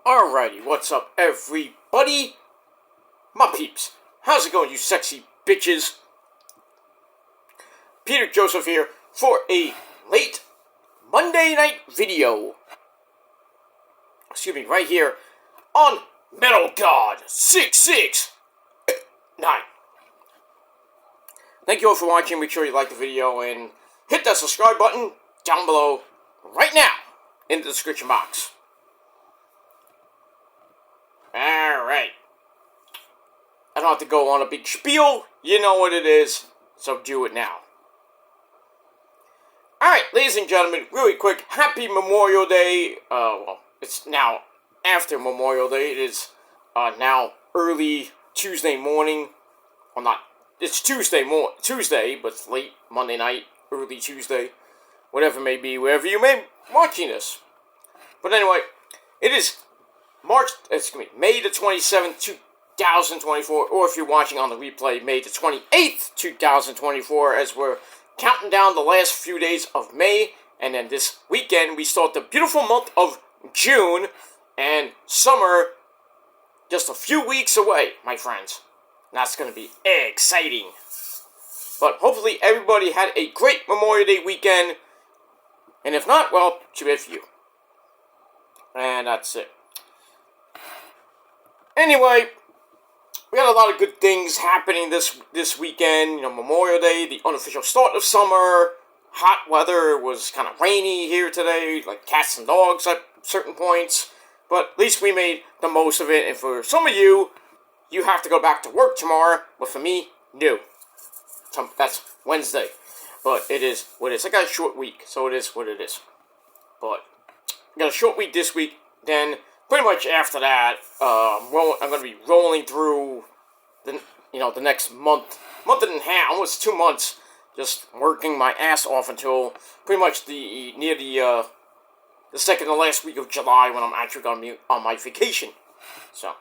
Alrighty, what's up, everybody? My peeps, how's it going, you sexy bitches? Peter Joseph here for a late Monday night video. Excuse me, right here on Metal God 669. Thank you all for watching. Make sure you like the video and hit that subscribe button down below right now in the description box. Alright. I don't have to go on a big spiel. You know what it is, so do it now. Alright, ladies and gentlemen, really quick, happy Memorial Day. Well, it's now after Memorial Day. It is now early Tuesday morning. Well, not, it's Tuesday, but it's late Monday night, early Tuesday. Whatever it may be, wherever you may be watching this. But anyway, it is May the 27th, 2024, or if you're watching on the replay, May the 28th, 2024, as we're counting down the last few days of May, and then this weekend, we start the beautiful month of June, and summer just a few weeks away, my friends. That's going to be exciting. But hopefully everybody had a great Memorial Day weekend, and if not, well, too bad for you. And that's it. Anyway, we had a lot of good things happening this weekend. You know, Memorial Day, the unofficial start of summer, hot weather. It was kind of rainy here today, like cats and dogs at certain points. But at least we made the most of it. And for some of you, you have to go back to work tomorrow. But for me, no. That's Wednesday. But it is what it is. I got a short week, so it is what it is. But I got a short week this week, then pretty much after that, I'm going to be rolling through the next month and a half, almost 2 months, just working my ass off until pretty much near the second to last week of July, when I'm actually going to be on my vacation. So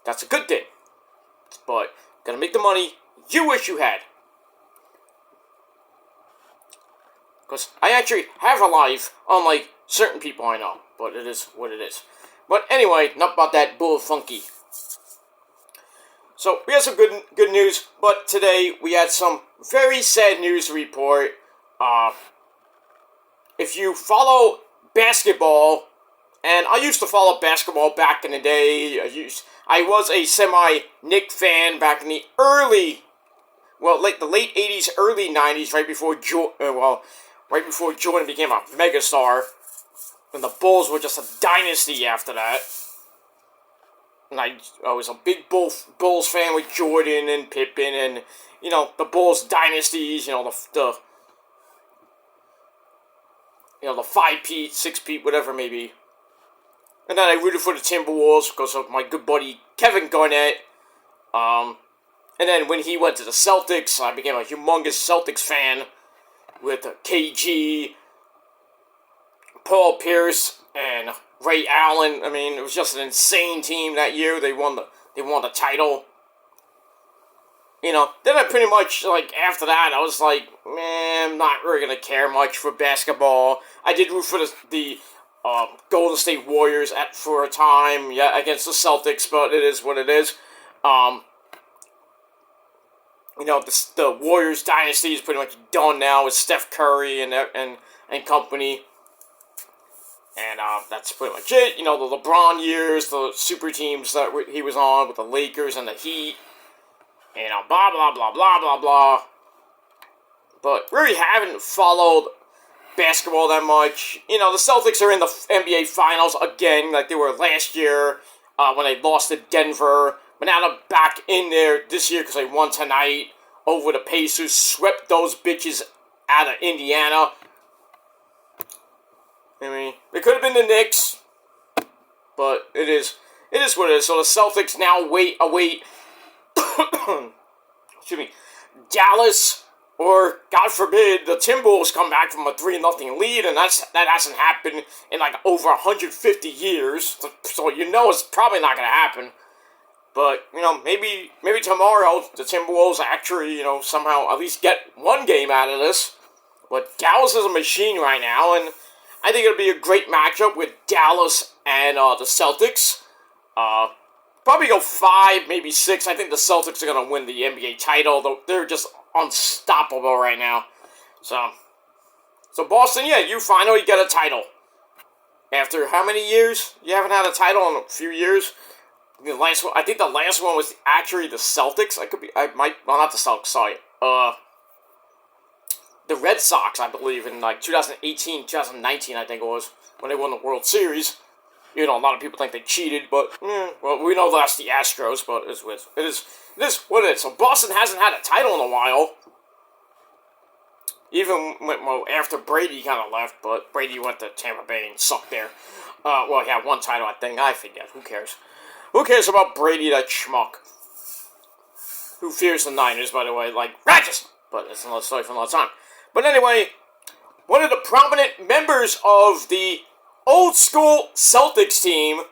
that's a good thing. But gonna make the money you wish you had. Because I actually have a life, unlike certain people I know. But it is what it is. But anyway, enough about that bull funky. So, we had some good news, but today we had some very sad news to report. If you follow basketball, and I used to follow basketball back in the day, I was a semi-Knick fan back in the the late 80s, early 90s, right before Jordan became a megastar. And the Bulls were just a dynasty after that. And I was a big Bulls fan with Jordan and Pippen and, the Bulls dynasties, the 5-peat, 6-peat, whatever it may be. And then I rooted for the Timberwolves because of my good buddy Kevin Garnett. And then when he went to the Celtics, I became a humongous Celtics fan with KG, Paul Pierce, and Ray Allen. I mean, it was just an insane team that year. They won the title. Then I pretty much, after that, I was like, man, I'm not really going to care much for basketball. I did root for the Golden State Warriors for a time, against the Celtics, but it is what it is. The Warriors dynasty is pretty much done now with Steph Curry and company. And that's pretty much it. The LeBron years, the super teams that he was on with the Lakers and the Heat. And blah, blah, blah, blah, blah, blah. But really haven't followed basketball that much. The Celtics are in the NBA Finals again, like they were last year when they lost to Denver. But now they're back in there this year because they won tonight over the Pacers. Swept those bitches out of Indiana. I mean, it could have been the Knicks, but it is what it is. So the Celtics now await excuse me, Dallas, or God forbid, the Timberwolves come back from a 3-0 lead, and that hasn't happened in over 150 years. So it's probably not going to happen. But maybe tomorrow the Timberwolves actually somehow at least get one game out of this. But Dallas is a machine right now, and I think it'll be a great matchup with Dallas and the Celtics. Probably go 5, maybe 6. I think the Celtics are going to win the NBA title. Though they're just unstoppable right now. So Boston, yeah, you finally get a title. After how many years? You haven't had a title in a few years. I think the last one was actually the Celtics. Not the Celtics, sorry. The Red Sox, I believe, in like 2018, 2019, I think it was, when they won the World Series. You know, a lot of people think they cheated, but, well, we know that's the Astros, but it is what it is. So Boston hasn't had a title in a while. Even after Brady kind of left, but Brady went to Tampa Bay and sucked there. Well, he had one title, I think. I forget. Who cares? Who cares about Brady, that schmuck? Who fears the Niners, by the way? Like, righteous! But it's another story for another time. But anyway, one of the prominent members of the old school Celtics team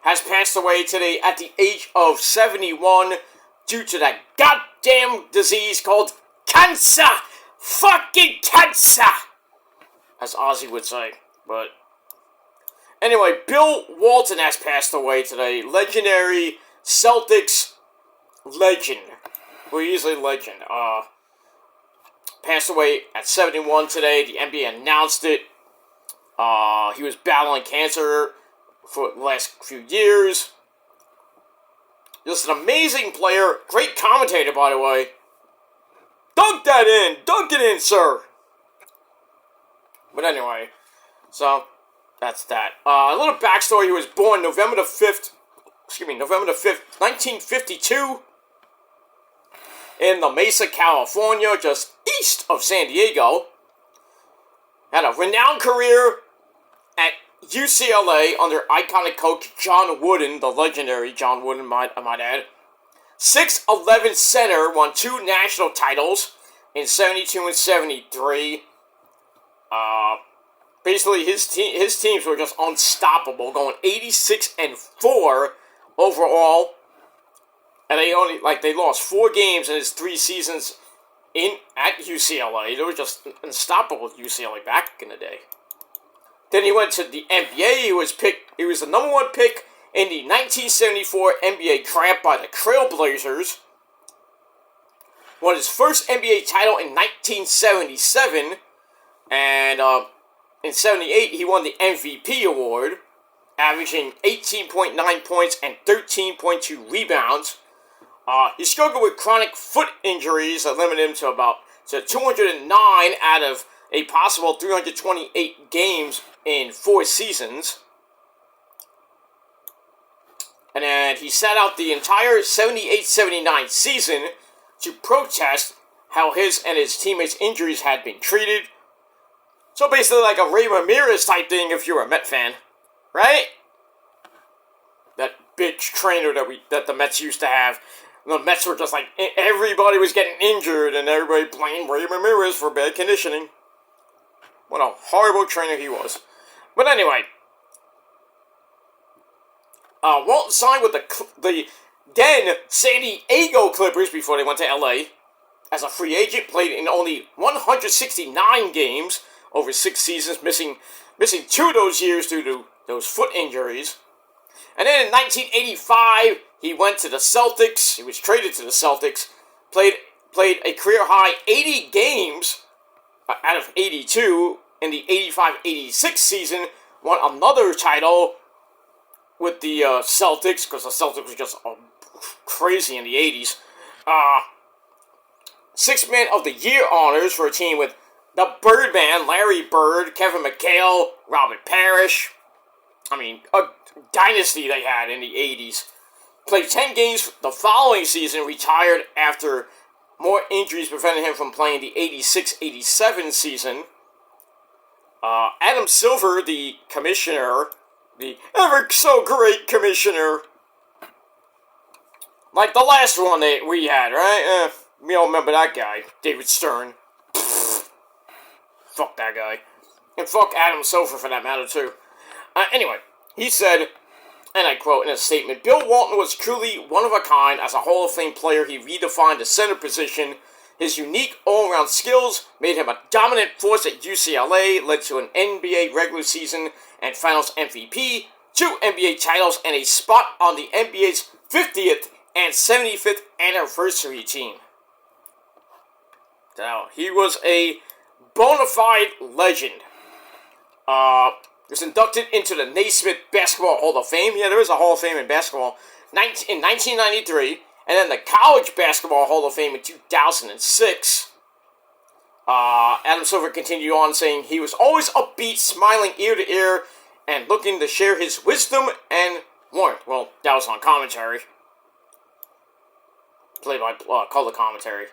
has passed away today at the age of 71 due to that goddamn disease called cancer! Fucking cancer! As Ozzy would say. But anyway, Bill Walton has passed away today. Legendary Celtics legend. Well, he's a legend. Passed away at 71 today. The NBA announced it. He was battling cancer for the last few years. Just an amazing player. Great commentator, by the way. Dunk that in! Dunk it in, sir! But anyway, so that's that. A little backstory. He was born November the 5th, 1952, in La Mesa, California, just east of San Diego. Had a renowned career at UCLA under iconic coach John Wooden, the legendary John Wooden, I might add. 6'11" center, won 2 national titles in 72 and 73. Basically, his teams were just unstoppable, going 86-4 overall. And they lost 4 games in his 3 seasons at UCLA. They were just unstoppable with UCLA back in the day. Then he went to the NBA. He was the number 1 pick in the 1974 NBA draft by the Trailblazers. Won his first NBA title in 1977. And in 78, he won the MVP award, averaging 18.9 points and 13.2 rebounds. He struggled with chronic foot injuries that limited him to 209 out of a possible 328 games in 4 seasons. And then he sat out the entire 78-79 season to protest how his and his teammates' injuries had been treated. So basically like a Ray Ramirez type thing if you're a Met fan. Right? That bitch trainer that the Mets used to have. The Mets were just like, everybody was getting injured and everybody blamed Ray Ramirez for bad conditioning. What a horrible trainer he was. But anyway, Walton signed with the then San Diego Clippers before they went to LA. As a free agent, played in only 169 games over 6 seasons, missing 2 of those years due to those foot injuries. And then in 1985, he went to the Celtics. He was traded to the Celtics. Played a career-high 80 games out of 82 in the 85-86 season. Won another title with the Celtics, because the Celtics were just crazy in the 80s. 6-Man of the Year honors for a team with the Birdman, Larry Bird, Kevin McHale, Robert Parrish. I mean, a dynasty they had in the 80s. Played 10 games the following season, retired after more injuries prevented him from playing the 86-87 season. Adam Silver, the commissioner, the ever so great commissioner, like the last one that we had, right? We all remember that guy, David Stern. Fuck that guy. And fuck Adam Silver for that matter, too. Anyway, he said, and I quote in a statement, "Bill Walton was truly one of a kind. As a Hall of Fame player, he redefined the center position. His unique all-around skills made him a dominant force at UCLA, led to an NBA regular season and finals MVP, 2 NBA titles, and a spot on the NBA's 50th and 75th anniversary team. Now, he was a bona fide legend. He was inducted into the Naismith Basketball Hall of Fame. Yeah, there is a Hall of Fame in basketball. In 1993, and then the College Basketball Hall of Fame in 2006. Adam Silver continued on saying he was always upbeat, smiling ear to ear, and looking to share his wisdom and warmth. Well, that was on commentary. Color commentary.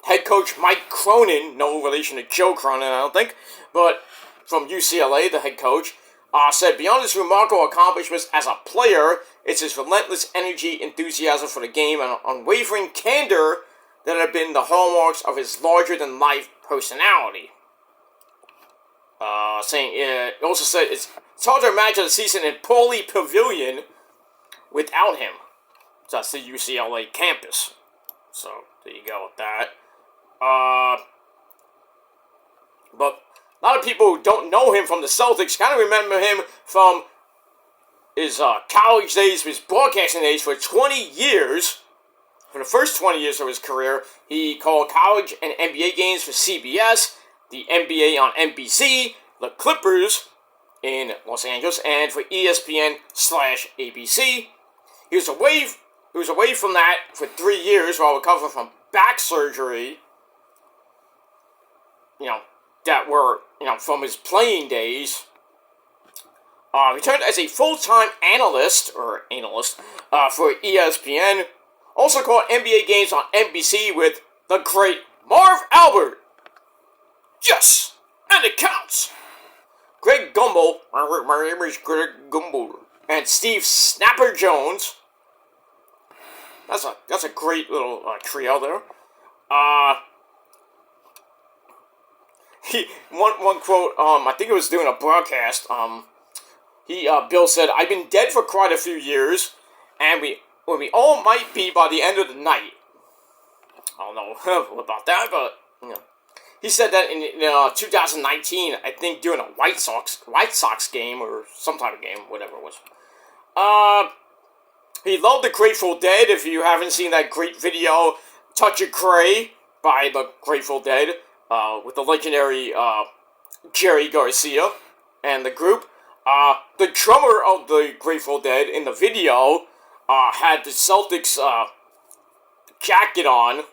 Head coach Mike Cronin, no relation to Joe Cronin, I don't think, but from UCLA, the head coach, said, beyond his remarkable accomplishments as a player, it's his relentless energy, enthusiasm for the game, and unwavering candor that have been the hallmarks of his larger-than-life personality. He also said, it's hard to imagine a season in Pauley Pavilion without him. So that's the UCLA campus. So, there you go with that. But a lot of people who don't know him from the Celtics kind of remember him from his college days, his broadcasting days for 20 years. For the first 20 years of his career, he called college and NBA games for CBS, the NBA on NBC, the Clippers in Los Angeles, and for ESPN/ABC. He was away from that for 3 years while recovering from back surgery. That were, from his playing days. Returned as a full-time analyst for ESPN. Also called NBA games on NBC with the great Marv Albert. Yes, and it counts. Greg Gumbel, my name is Greg Gumbel, and Steve Snapper Jones. That's a great little trio there. One quote, I think it was doing a broadcast, Bill said, I've been dead for quite a few years, and we all might be by the end of the night. I don't know about that, but, he said that in 2019, I think, during a White Sox game, or some type of game, whatever it was. He loved the Grateful Dead. If you haven't seen that great video, Touch of Grey, by the Grateful Dead, with the legendary Jerry Garcia and the group. The drummer of the Grateful Dead in the video had the Celtics jacket on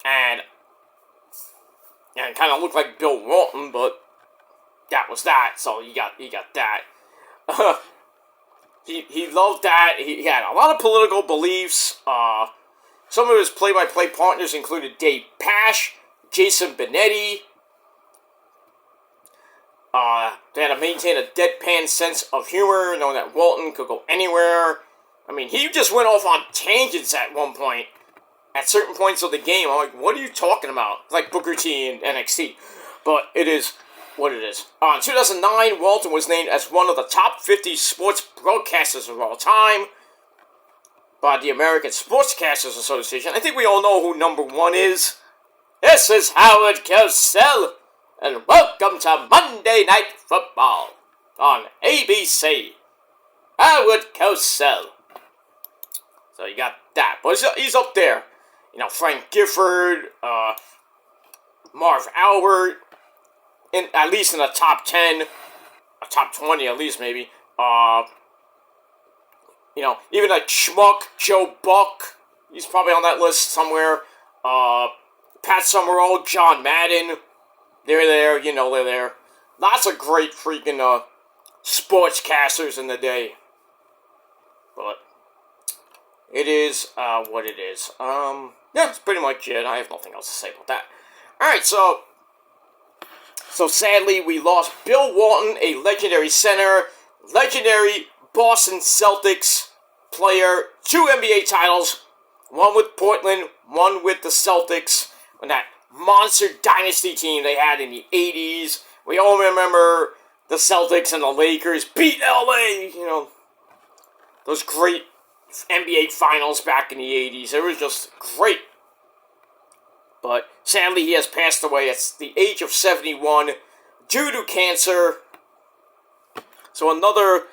and kind of looked like Bill Walton, but that was that. So he got that. He loved that. He had a lot of political beliefs. Some of his play-by-play partners included Dave Pash, Jason Benetti. They had to maintain a deadpan sense of humor, knowing that Walton could go anywhere. I mean, he just went off on tangents at one point, at certain points of the game. I'm like, what are you talking about? Like Booker T and NXT. But it is what it is. In 2009, Walton was named as one of the top 50 sports broadcasters of all time by the American Sportscasters Association. I think we all know who number one is. This is Howard Cosell, and welcome to Monday Night Football on ABC. Howard Cosell. So you got that. But he's up there. Frank Gifford, Marv Albert, at least in the top 10, top 20 at least maybe. Even a schmuck, Joe Buck, he's probably on that list somewhere. Pat Summerall, John Madden, they're there, they're there. Lots of great freaking sportscasters in the day. But it is what it is. That's pretty much it. I have nothing else to say about that. Alright, so sadly we lost Bill Walton, a legendary center, legendary Boston Celtics player, 2 NBA titles, one with Portland, one with the Celtics, and that monster dynasty team they had in the 80s. We all remember the Celtics and the Lakers beat LA, those great NBA finals back in the 80s. It was just great. But sadly, he has passed away at the age of 71 due to cancer. So another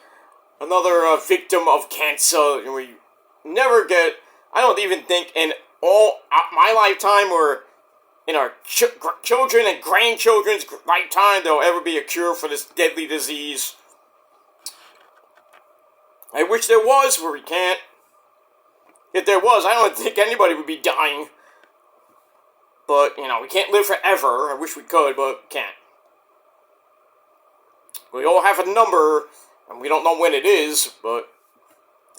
victim of cancer. We never get. I don't even think in all my lifetime or in our children and grandchildren's lifetime there'll ever be a cure for this deadly disease. I wish there was, but we can't. If there was, I don't think anybody would be dying. But, we can't live forever. I wish we could, but we can't. We all have a number, and we don't know when it is, but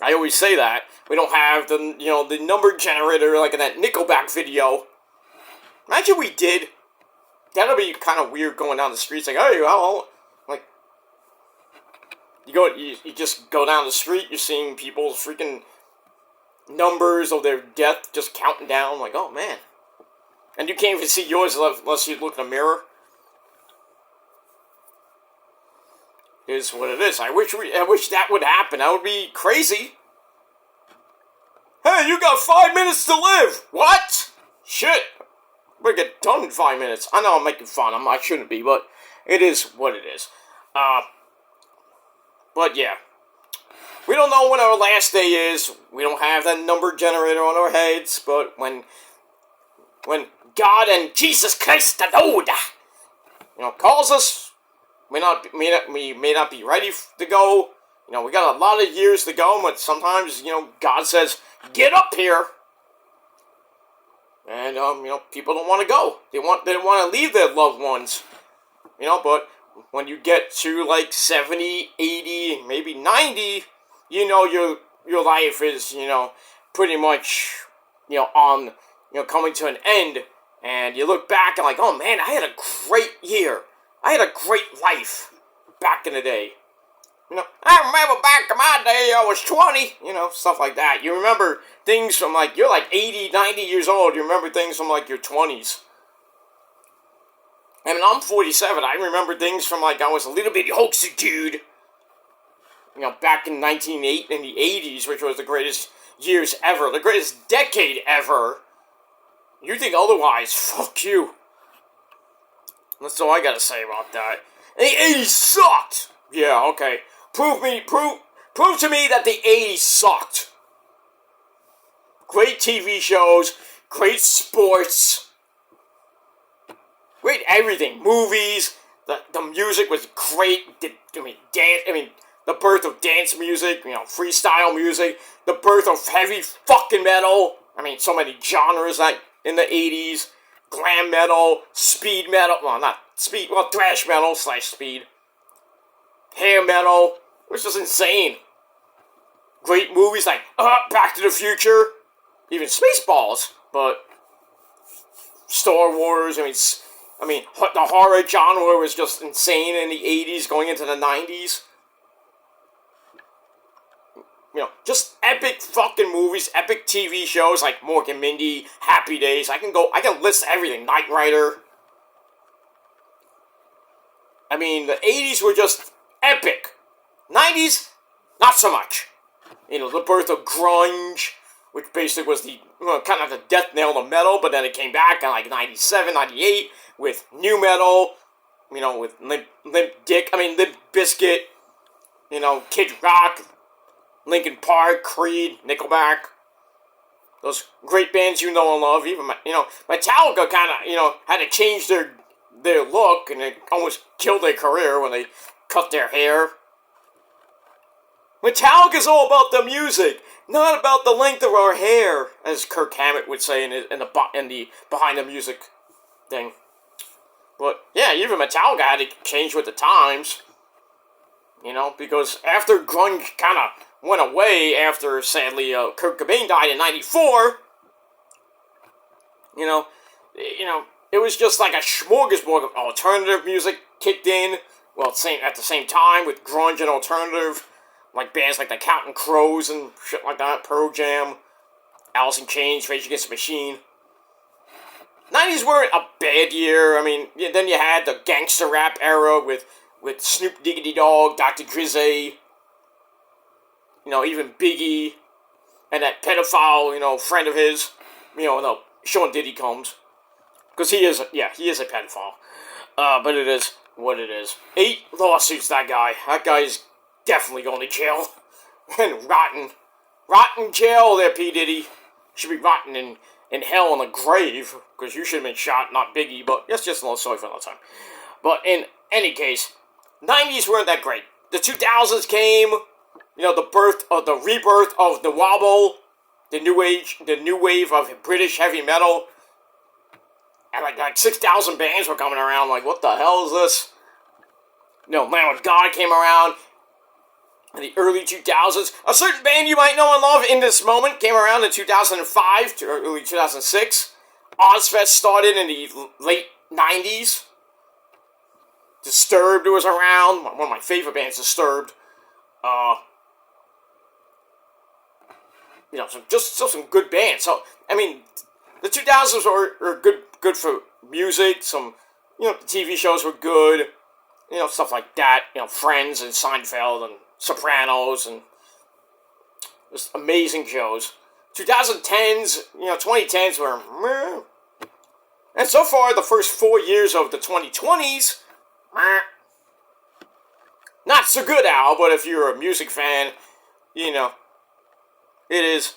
I always say that. We don't have the number generator like in that Nickelback video. Imagine we did. That'll be kind of weird going down the streets like, hey, like, you just go down the street, you're seeing people's freaking numbers of their death just counting down, like, oh man. And you can't even see yours unless you look in a mirror. It is what it is. I wish that would happen. That would be crazy. Hey, you got 5 minutes to live! What? Shit. We're gonna get done in 5 minutes. I know I'm making fun. I shouldn't be, but it is what it is. But yeah. We don't know when our last day is. We don't have that number generator on our heads, but when God and Jesus Christ the Lord, calls us, we may not be ready to go. We got a lot of years to go, but sometimes, God says, get up here. And, people don't want to go. They don't want to leave their loved ones. But when you get to, 70, 80, maybe 90, your life is, pretty much, on, coming to an end. And you look back and oh man, I had a great year. I had a great life back in the day. I remember back in my day, I was 20, stuff like that. You remember things from, you're 80, 90 years old. You remember things from, your 20s. I mean, I'm 47. I remember things from, I was a little bitty hoaxy dude. Back in 1980, in the 80s, which was the greatest years ever. The greatest decade ever. You think otherwise, fuck you. That's all I gotta say about that. The 80s sucked! Yeah, okay. Prove to me that the 80s sucked. Great TV shows, great sports, great everything. Movies, the music was great. The birth of dance music, freestyle music, the birth of heavy fucking metal. So many genres in the 80s. Glam metal, speed metal, thrash metal / speed. Hair metal, which was insane. Great movies like Back to the Future, even Spaceballs, but Star Wars, the horror genre was just insane in the 80s going into the 90s. Just epic fucking movies, epic TV shows like Mork and Mindy, Happy Days. I can list everything. Knight Rider. The 80s were just epic. 90s, not so much. The birth of grunge, which basically was the kind of the death nail to metal, but then it came back in 97, 98 with new metal, with Limp Bizkit, Kid Rock, Linkin Park, Creed, Nickelback, those great bands and love. Even Metallica kind of had to change their look, and it almost killed their career when they cut their hair. Metallica's all about the music, not about the length of our hair, as Kirk Hammett would say in the behind the music thing. But yeah, even Metallica had to change with the times, because after grunge kind of went away after, sadly, Kurt Cobain died in 94, it was just like a smorgasbord of alternative music kicked in, at the same time with grunge and alternative, like bands like the Counting Crows and shit like that, Pearl Jam, Alice in Chains, Rage Against the Machine. 90s weren't a bad year. Then you had the gangster rap era with Snoop Diggity Dogg, Dr. Drizzy, even Biggie, and that pedophile, friend of his, Sean Diddy Combs. Because he is a pedophile. But it is what it is. 8 lawsuits, that guy. That guy is definitely going to jail. And rotten jail there, P. Diddy. Should be rotten in hell in a grave, because you should have been shot, not Biggie, but that's just another story for another time. But in any case, 90s weren't that great. The 2000s came, the rebirth of the wobble, the new wave of British heavy metal, and like 6,000 bands were coming around, like, what the hell is this? Lamb of God came around in the early 2000s. A certain band you might know and love in this moment came around in 2005 to early 2006. Ozfest started in the late 90s. Disturbed was around. One of my favorite bands, Disturbed. Some good bands. So, I mean, the 2000s were good for music. Some, the TV shows were good. Stuff like that. Friends and Seinfeld and Sopranos and just amazing shows. 2010s, 2010s were meh. And so far, the first 4 years of the 2020s, meh. Not so good, Al, but if you're a music fan, it is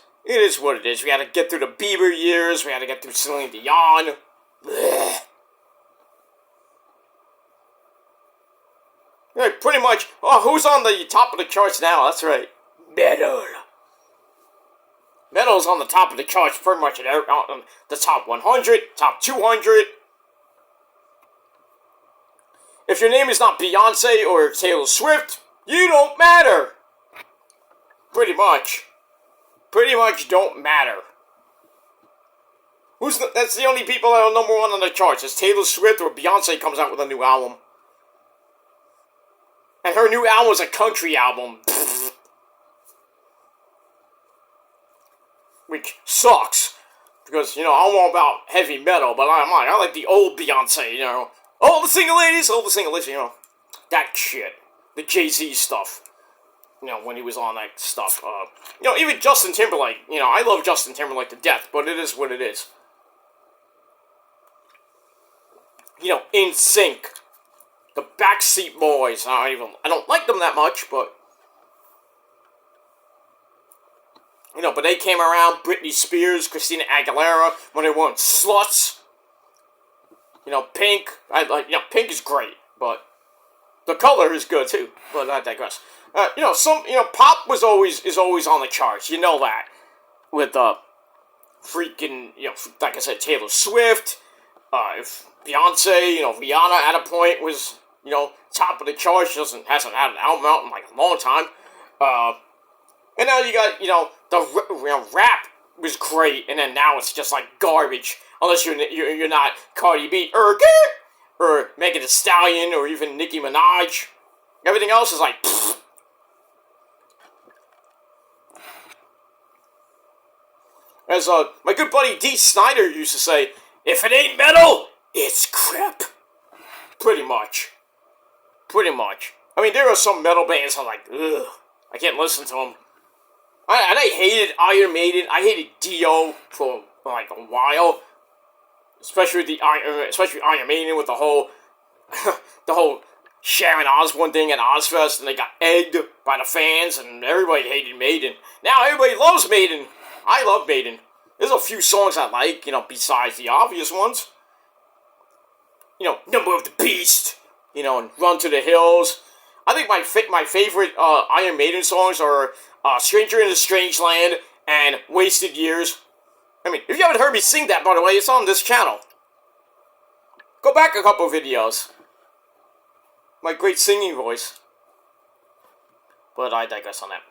what it is. We had to get through the Bieber years, we had to get through Celine Dion. Blech. Right, pretty much. Oh, who's on the top of the charts now? That's right. Metal. Metal's on the top of the charts pretty much on the top 100, top 200. If your name is not Beyonce or Taylor Swift, you don't matter. Pretty much. Pretty much don't matter. That's the only people that are number one on the charts. It's Taylor Swift or Beyonce comes out with a new album. And her new album is a country album. Which sucks. Because, I'm all about heavy metal, but I like the old Beyonce, All the single ladies, that shit. The Jay-Z stuff. When he was on that stuff. Even Justin Timberlake, I love Justin Timberlake to death, but it is what it is. In sync. The Backseat Boys. I don't like them that much, but but they came around. Britney Spears, Christina Aguilera, when they weren't sluts. Pink. Pink is great, but the color is good too. But I digress. Pop is always on the charts. You know that with freaking like I said, Taylor Swift. If Beyonce, Rihanna at a point was, top of the charts. She hasn't had an album out in like a long time. And now you got, the rap was great, and then now it's just like garbage. Unless you're not Cardi B or Megan Thee Stallion or even Nicki Minaj. Everything else is like, pfft. As my good buddy D. Snyder used to say, if it ain't metal, it's crap. Pretty much. I mean, there are some metal bands I'm like, ugh, I can't listen to them. I hated Iron Maiden. I hated Dio for like a while. Especially Iron Maiden with the whole Sharon Osbourne thing at Ozfest, and they got egged by the fans, and everybody hated Maiden. Now everybody loves Maiden. I love Maiden. There's a few songs I like, besides the obvious ones. Number of the Beast, and Run to the Hills. I think my favorite Iron Maiden songs are Stranger in a Strange Land and Wasted Years. I mean, if you haven't heard me sing that, by the way, it's on this channel. Go back a couple videos. My great singing voice. But I digress on that.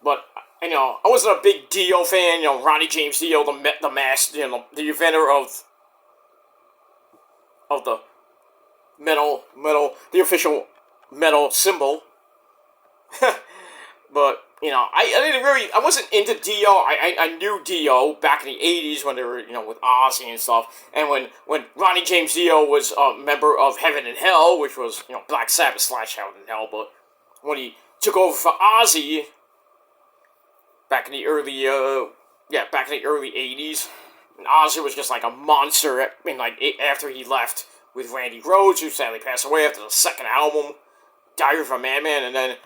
But, I wasn't a big Dio fan, Ronnie James Dio, the master, the inventor of the metal, the official metal symbol. But, I wasn't into Dio. I knew Dio back in the 80s when they were, with Ozzy and stuff. And when Ronnie James Dio was a member of Heaven and Hell, which was, Black Sabbath / Heaven and Hell, but when he took over for Ozzy back in the early back in the early 80s. And Ozzy was just like a monster. I mean, like, after he left with Randy Rhoads, who sadly passed away after the second album, Diary of a Madman, and then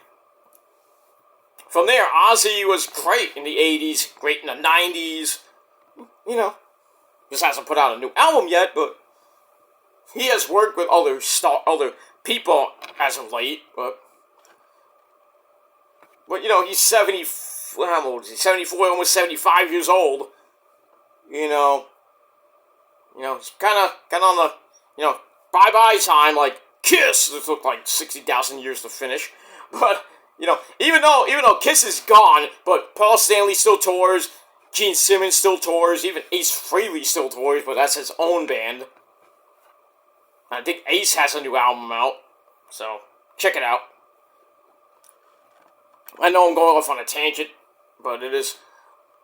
from there, Ozzy was great in the 80s, great in the 90s. You know, just hasn't put out a new album yet, but he has worked with other people as of late, but you know, he's 70, how old is he? 74, almost 75 years old. You know, he's kind of on the, bye-bye time, like Kiss. It took like 60,000 years to finish, but even though Kiss is gone, but Paul Stanley still tours, Gene Simmons still tours, even Ace Frehley still tours, but that's his own band. I think Ace has a new album out, so check it out. I know I'm going off on a tangent, but it is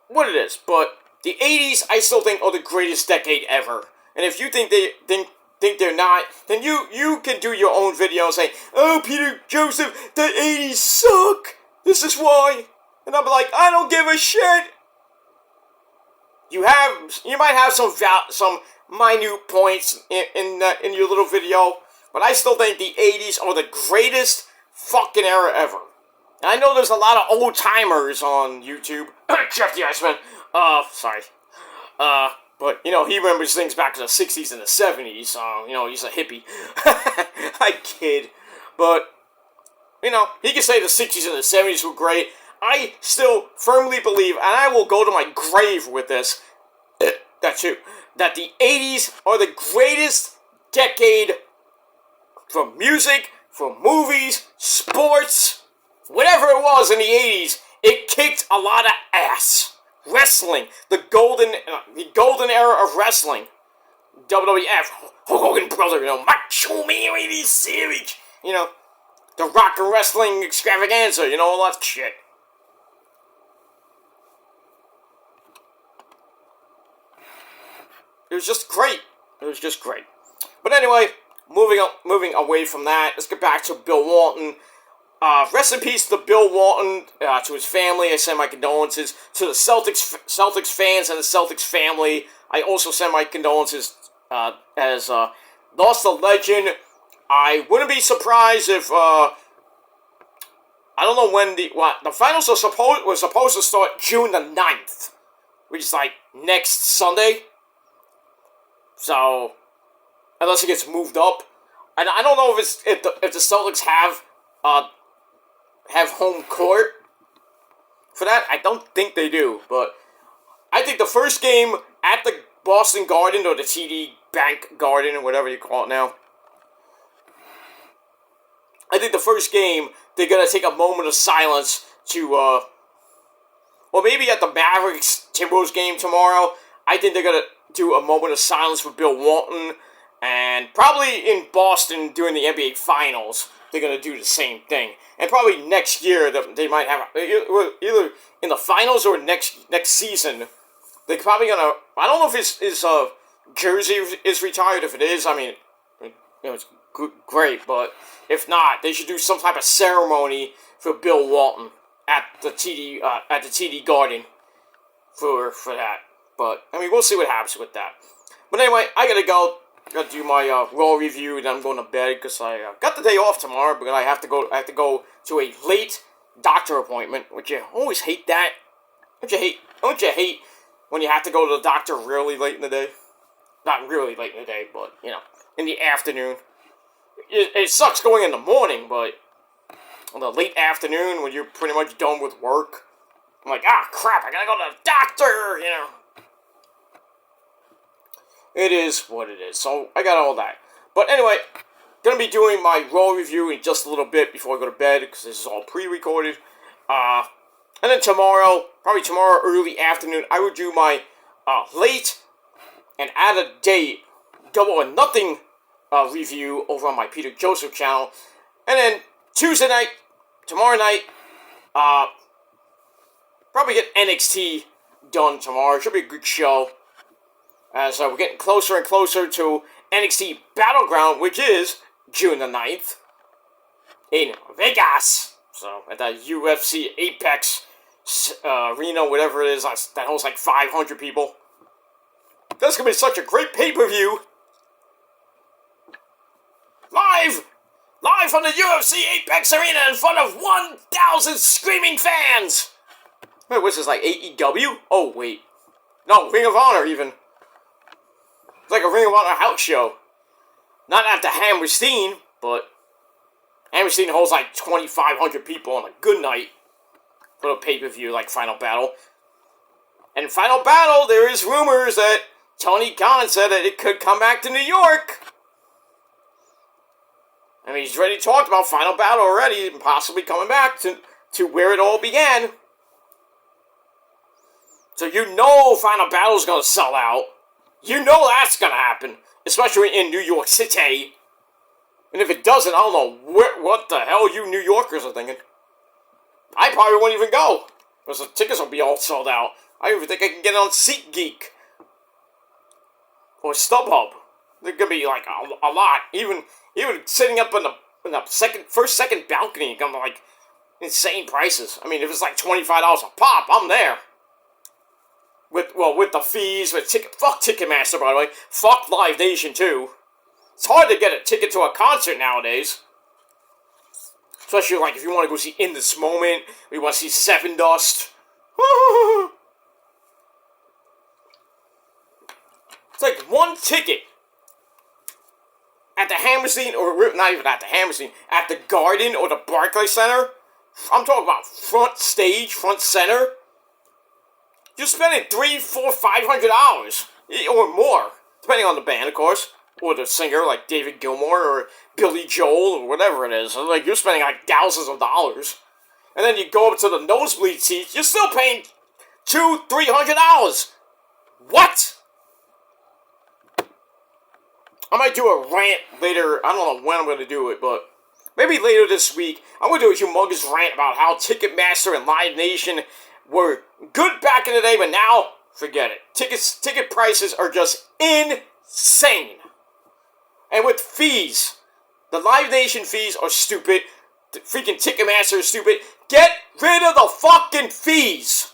what it is. But the 80s, I still think, are the greatest decade ever. And if you think they're not, then you can do your own video and say, "Oh, Peter Joseph, the 80s suck. This is why." And I'll be like, I don't give a shit. You might have some minute points in your little video, but I still think the 80s are the greatest fucking era ever. And I know there's a lot of old timers on YouTube. Jeff the Iceman. Sorry. But, he remembers things back in the 60s and the 70s, so, he's a hippie. I kid. But, he can say the 60s and the 70s were great. I still firmly believe, and I will go to my grave with this, that the 80s are the greatest decade for music, for movies, sports, whatever it was in the 80s. It kicked a lot of ass. Wrestling, the golden era of wrestling. WWF, Hulk Hogan brother, Macho Man Randy Savage, the Rock and Wrestling Extravaganza, all that shit. It was just great. But anyway, moving away from that, let's get back to Bill Walton. Rest in peace to Bill Walton, to his family. I send my condolences to the Celtics fans and the Celtics family. I also send my condolences as lost a legend. I wouldn't be surprised if I don't know when the finals were supposed to start June the 9th, which is like next Sunday. So unless it gets moved up, and I don't know if the Celtics have home court for that. I don't think they do, but I think the first game at the Boston Garden, or the TD Bank Garden, or whatever you call it now, I think the first game they're gonna take a moment of silence to or maybe at the Mavericks Timberwolves game tomorrow, I think they're gonna do a moment of silence for Bill Walton, and probably in Boston during the NBA Finals they're gonna do the same thing. And probably next year they might have either in the finals or next season. They're probably gonna. I don't know if his jersey is retired. If it is, I mean, it's great. But if not, they should do some type of ceremony for Bill Walton at the TD Garden for that. But I mean, we'll see what happens with that. But anyway, I gotta go. Gotta do my Raw review, and I'm going to bed because I got the day off tomorrow. But I have to go to a late doctor appointment. Which you always hate that. Don't you hate when you have to go to the doctor really late in the day? Not really late in the day, but in the afternoon. It sucks going in the morning, but in the late afternoon when you're pretty much done with work, I'm like, crap, I gotta go to the doctor. It is what it is. So I got all that. But anyway, gonna be doing my Raw review in just a little bit before I go to bed, because this is all pre-recorded. And then probably tomorrow early afternoon, I will do my late and out of date Double or Nothing review over on my Peter Joseph channel. And then tomorrow night, probably get NXT done tomorrow. Should be a good show. As we're getting closer and closer to NXT Battleground, which is June the 9th in Vegas. So, at the UFC Apex arena, whatever it is, that holds like 500 people. That's gonna be such a great pay-per-view. Live from the UFC Apex Arena in front of 1,000 screaming fans. Wait, what's this, like AEW? Oh, wait. No, Ring of Honor, even. It's like a Ring of Honor house show. Not at the Hammerstein, but Hammerstein holds like 2,500 people on a good night for a pay-per-view like Final Battle. And Final Battle, there is rumors that Tony Khan said that it could come back to New York. I mean, he's already talked about Final Battle already, and possibly coming back to where it all began. So you know Final Battle's gonna sell out. You know that's gonna happen, especially in New York City. And if it doesn't, I don't know what the hell you New Yorkers are thinking. I probably won't even go, because the tickets will be all sold out. I don't even think I can get it on SeatGeek or StubHub. They're gonna be like a lot. Even sitting up in the second balcony, come like insane prices. I mean, if it's like $25 a pop, I'm there. With the fees, fuck Ticketmaster, by the way. Fuck Live Nation too. It's hard to get a ticket to a concert nowadays. Especially like if you want to go see In This Moment, or you want to see Seven Dust. It's like one ticket at the Hammerstein, or not even at the Hammerstein, at the Garden or the Barclays Center. I'm talking about front stage, front center. You're spending $300, $400, $500 or more, depending on the band, of course, or the singer like David Gilmour or Billy Joel or whatever it is. Like you're spending like thousands of dollars, and then you go up to the nosebleed seats. You're still paying $200, $300. What? I might do a rant later. I don't know when I'm going to do it, but maybe later this week. I'm going to do a humongous rant about how Ticketmaster and Live Nation were good back in the day, but now, forget it. Ticket prices are just insane. And with fees, the Live Nation fees are stupid. The freaking Ticketmaster is stupid. Get rid of the fucking fees.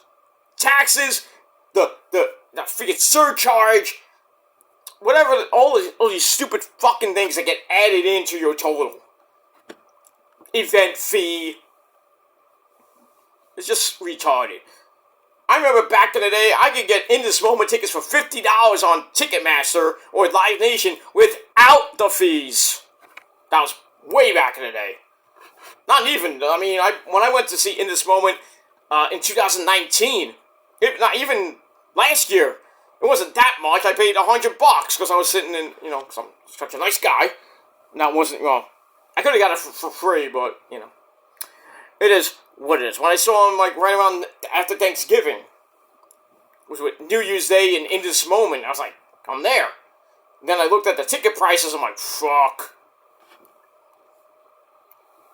Taxes, the freaking surcharge, whatever, all these stupid fucking things that get added into your total. Event fee. It's just retarded. I remember back in the day, I could get In This Moment tickets for $50 on Ticketmaster or Live Nation without the fees. That was way back in the day. Not even, I mean, when I went to see In This Moment in 2019, not even last year, it wasn't that much. I paid $100 because I was sitting in, because I'm such a nice guy. Now, it wasn't, I could have got it for free, but, it is what it is. When I saw him, like, right around after Thanksgiving, it was with New Year's Day and In This Moment, I was like, I'm there. And then I looked at the ticket prices, I'm like, fuck.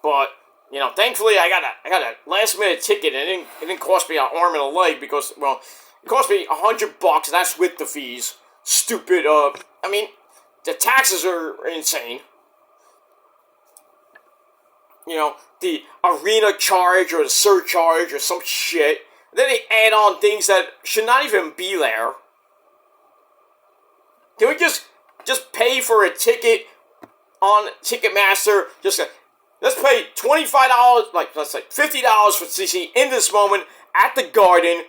But, thankfully I got a last minute ticket, and it didn't cost me an arm and a leg because, it cost me $100, and that's with the fees. Stupid, I mean, the taxes are insane. The arena charge or the surcharge or some shit. Then they add on things that should not even be there. Can we just pay for a ticket on Ticketmaster? Let's pay $25, like let's say $50 for see In This Moment at the Garden,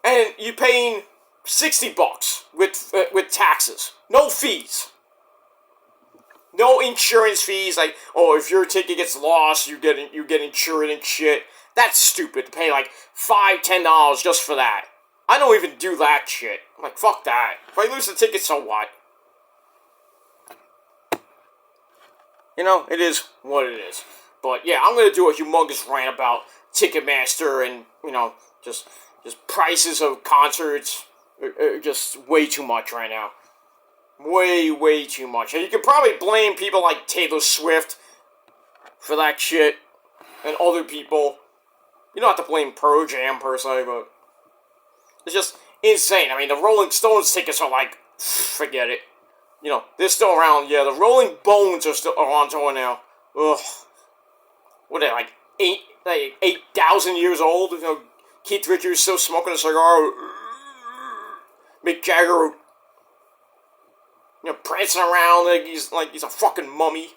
and you're paying $60 with taxes, no fees. No insurance fees, like, if your ticket gets lost, you get insured and shit. That's stupid, to pay like $5, $10 just for that. I don't even do that shit. I'm like, fuck that. If I lose the ticket, so what? It is what it is. But yeah, I'm gonna do a humongous rant about Ticketmaster and, just prices of concerts are just way too much right now. Way too much. And you can probably blame people like Taylor Swift for that shit, and other people. You don't have to blame Pearl Jam per se, but it's just insane. I mean, the Rolling Stones tickets are like, forget it. They're still around. Yeah, the Rolling Bones are on tour now. Ugh. What are they, like like 8,000 years old. You know, Keith Richards still smoking a cigar. Mick Jagger, prancing around like he's a fucking mummy.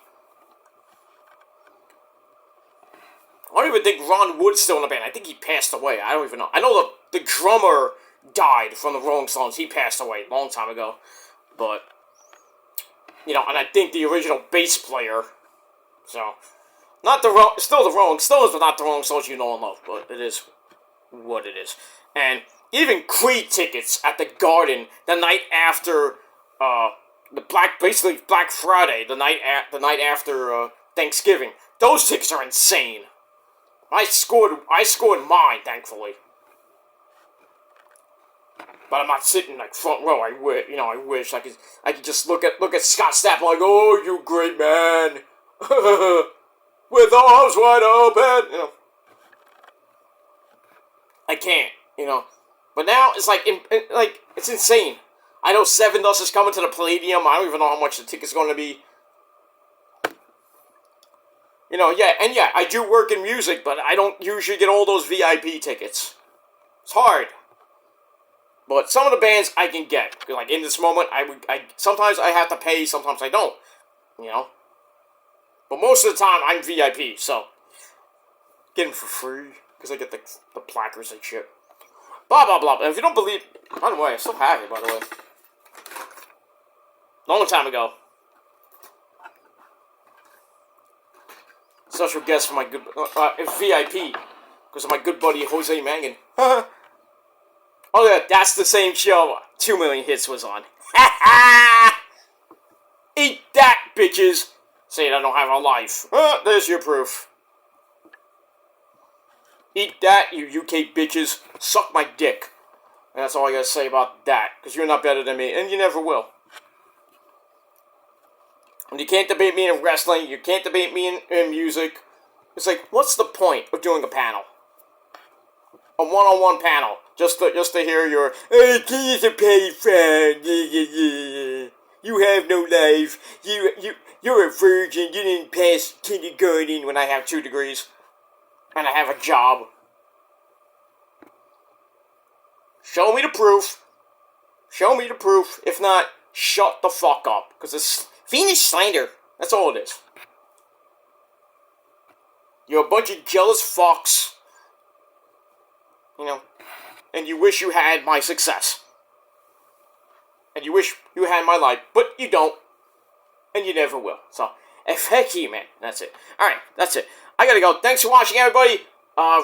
I don't even think Ron Wood's still in the band. I think he passed away. I don't even know. I know the drummer died from the Rolling Stones. He passed away a long time ago. But, and I think the original bass player, so, still the Rolling Stones, but not the Rolling Stones you know and love. But it is what it is. And even Creed tickets at the Garden the night after, basically Black Friday, the night after Thanksgiving. Those tickets are insane. I scored mine, thankfully. But I'm not sitting like front row. I wish I could just look at Scott Stapp like, oh, you great man, with arms wide open. I can't. But now it's like it's insane. I know Seven Dust is coming to the Palladium. I don't even know how much the ticket's going to be. I do work in music, but I don't usually get all those VIP tickets. It's hard. But some of the bands I can get. Like, in this moment, sometimes I have to pay, sometimes I don't. But most of the time, I'm VIP, so. Get them for free, because I get the placards and shit. Blah, blah, blah. And if you don't believe... By the way, I still have it, by the way. Long time ago. Special guest for my good... VIP. Because of my good buddy, Jose Mangan. Oh, yeah, that's the same show 2 Million Hits was on. Eat that, bitches! Saying I don't have a life. There's your proof. Eat that, you UK bitches. Suck my dick. And that's all I gotta say about that. Because you're not better than me, and you never will. And you can't debate me in wrestling. You can't debate me in music. It's like, what's the point of doing a panel? A one-on-one panel. Just to hear your, hey, he's a petty friend. You have no life. You're a virgin. You didn't pass kindergarten when I have 2 degrees. And I have a job. Show me the proof. Show me the proof. If not, shut the fuck up. Because it's Venus slander. That's all it is. You're a bunch of jealous fucks. And you wish you had my success. And you wish you had my life, but you don't. And you never will. So, heck you, man. That's it. Alright, that's it. I gotta go. Thanks for watching, everybody.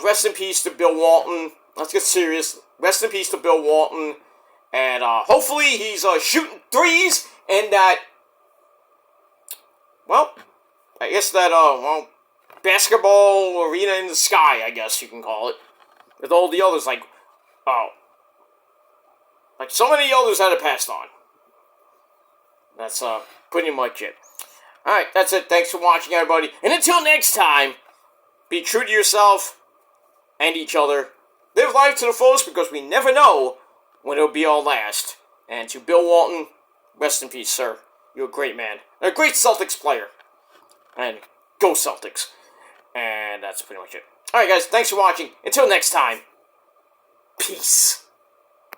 Rest in peace to Bill Walton. Let's get serious. Rest in peace to Bill Walton. And hopefully he's shooting threes and that, well, I guess that, basketball arena in the sky, I guess you can call it. With all the others, like so many others that have passed on. That's, pretty much it. Alright, that's it. Thanks for watching, everybody. And until next time, be true to yourself and each other. Live life to the fullest because we never know when it'll be our last. And to Bill Walton, rest in peace, sir. You're a great man. A great Celtics player. And go Celtics. And that's pretty much it. Alright, guys. Thanks for watching. Until next time. Peace.